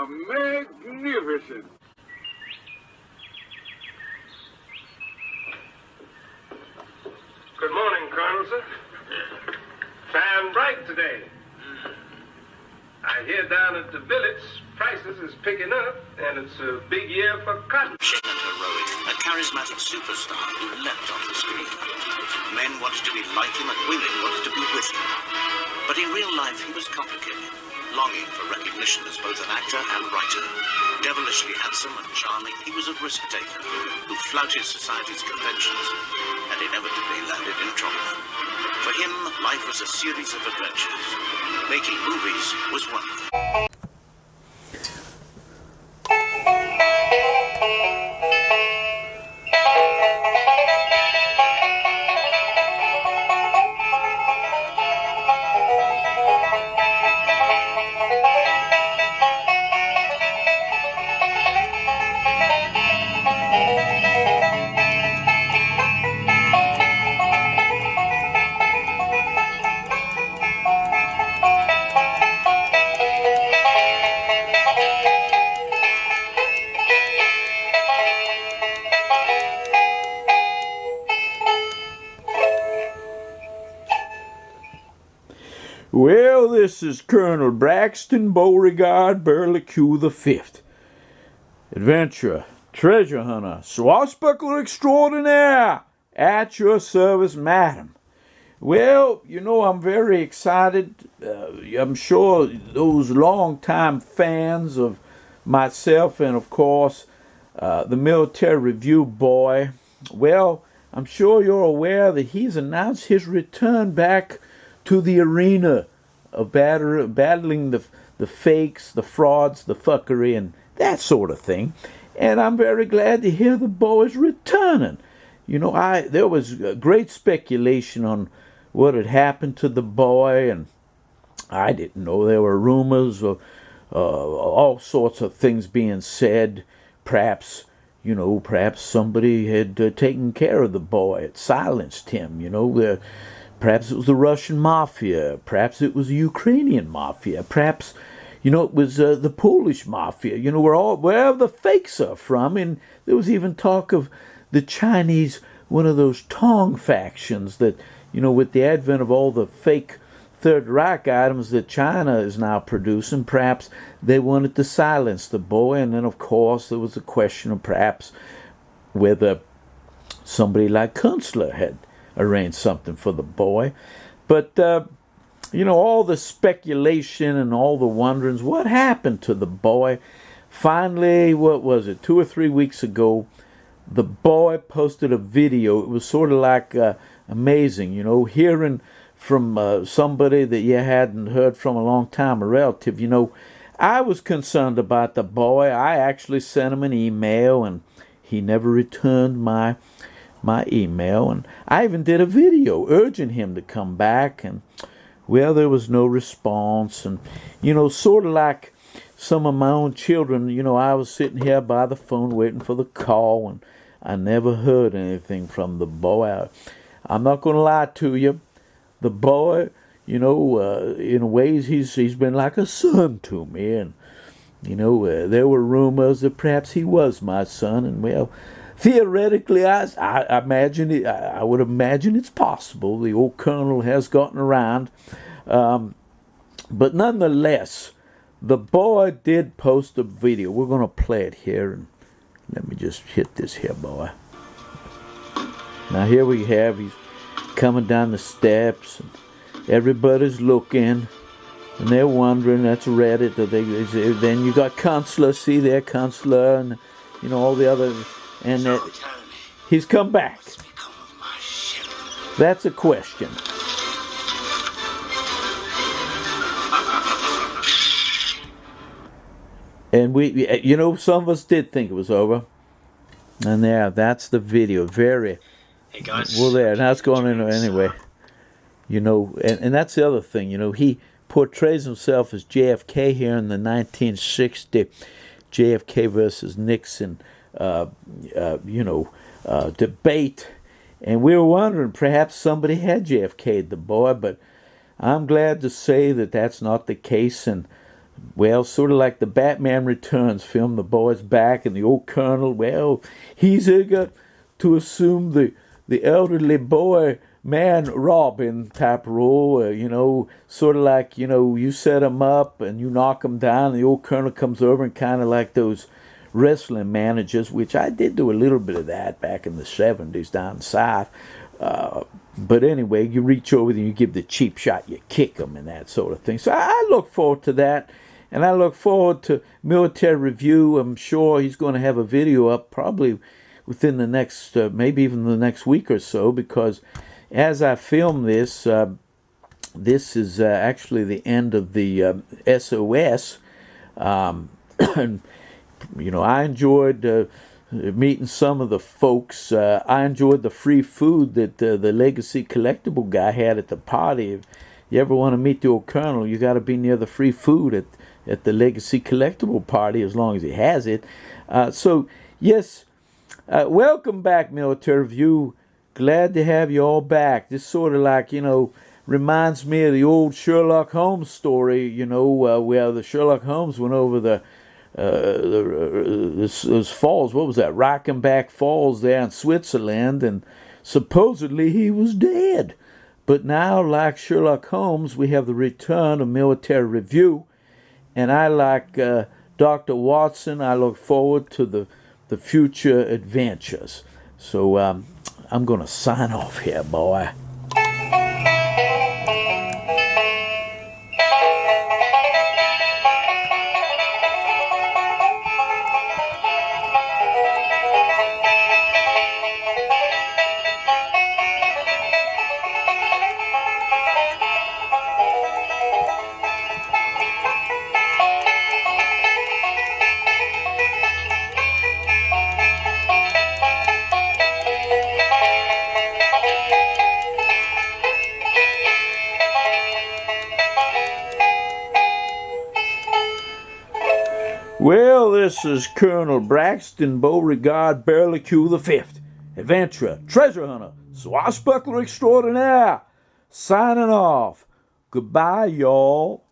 magnificent. Good morning, Colonel, sir. Fine bright today. I hear down at the village, prices is picking up, and it's a big year for cotton. And heroic, a charismatic superstar who leapt on the screen. Men wanted to be like him and women wanted to be with him. But in real life, he was complicated, longing for recognition as both an actor and writer. Devilishly handsome and charming, he was a risk-taker who flouted society's conventions and inevitably landed in trouble. For him, life was a series of adventures. Making movies was one of them. Well, this is Colonel Braxton Beauregard Burlique the Fifth, adventurer, treasure hunter, swashbuckler extraordinaire, at your service, madam. Well, you know, I'm very excited. I'm sure those long-time fans of myself and, of course, the Military Review boy, well, I'm sure you're aware that he's announced his return back to the arena of battling the fakes, the frauds, the fuckery, and that sort of thing. And I'm very glad to hear the boy's returning. You know, there was great speculation on what had happened to the boy, and I didn't know. There were rumors of all sorts of things being said. Perhaps somebody had taken care of the boy, had silenced him, perhaps it was the Russian mafia, perhaps it was the Ukrainian mafia, perhaps, it was the Polish mafia, wherever the fakes are from. And there was even talk of the Chinese, one of those Tong factions that, with the advent of all the fake Third Reich items that China is now producing, perhaps they wanted to silence the boy. And then, of course, there was a question of perhaps whether somebody like Kunstler had arranged something for the boy. But, all the speculation and all the wonderings, what happened to the boy? Finally, what was it, 2 or 3 weeks ago, the boy posted a video. It was sort of like amazing, hearing from somebody that you hadn't heard from a long time, a relative. I was concerned about the boy. I actually sent him an email, and he never returned my email, and I even did a video urging him to come back, and well, there was no response. And sort of like some of my own children, I was sitting here by the phone waiting for the call, and I never heard anything from the boy. I'm not going to lie to you, the boy, in ways he's been like a son to me, and there were rumors that perhaps he was my son, and well, theoretically, I would imagine it's possible. The old colonel has gotten around. But nonetheless, the boy did post a video. We're going to play it here. And let me just hit this here, boy. Now, here we have, he's coming down the steps. And everybody's looking. And they're wondering, that's Reddit. Then you got Kunstler, see there, Kunstler, and, all the other. And he's come back. That's a question. And we, some of us did think it was over. And that's the video. Very. Hey guys. Well, now it's going in anyway. And that's the other thing. He portrays himself as JFK here in the 1960 JFK versus Nixon debate, and we were wondering perhaps somebody had JFK'd the boy, but I'm glad to say that that's not the case. And Well, sort of like the Batman Returns film, the boy's back and the old colonel, well, he's eager to assume the elderly boy man Robin type role, sort of like, you set him up and you knock him down, and the old colonel comes over and kind of like those wrestling managers, which I did do a little bit of that back in the 70s down south. But anyway, you reach over and you give the cheap shot, you kick them and that sort of thing. So I look forward to that. And I look forward to Military Review. I'm sure he's going to have a video up probably within the next, maybe even the next week or so, because as I film this, this is actually the end of the SOS. And, I enjoyed meeting some of the folks. I enjoyed the free food that the Legacy Collectible guy had at the party. If you ever want to meet the old colonel, you got to be near the free food at the Legacy Collectible party, as long as he has it. So, yes, welcome back, Military Review. Glad to have you all back. This sort of like, reminds me of the old Sherlock Holmes story, where the Sherlock Holmes went over those falls. What was that? Reichenbach Falls there in Switzerland, and supposedly he was dead. But now, like Sherlock Holmes, we have the return of Military Review. And I, like Dr. Watson, I look forward to the future adventures. So I'm going to sign off here, boy. Well, this is Colonel Braxton Beauregard Burlique the Fifth, adventurer, treasure hunter, swashbuckler extraordinaire, signing off. Goodbye, y'all.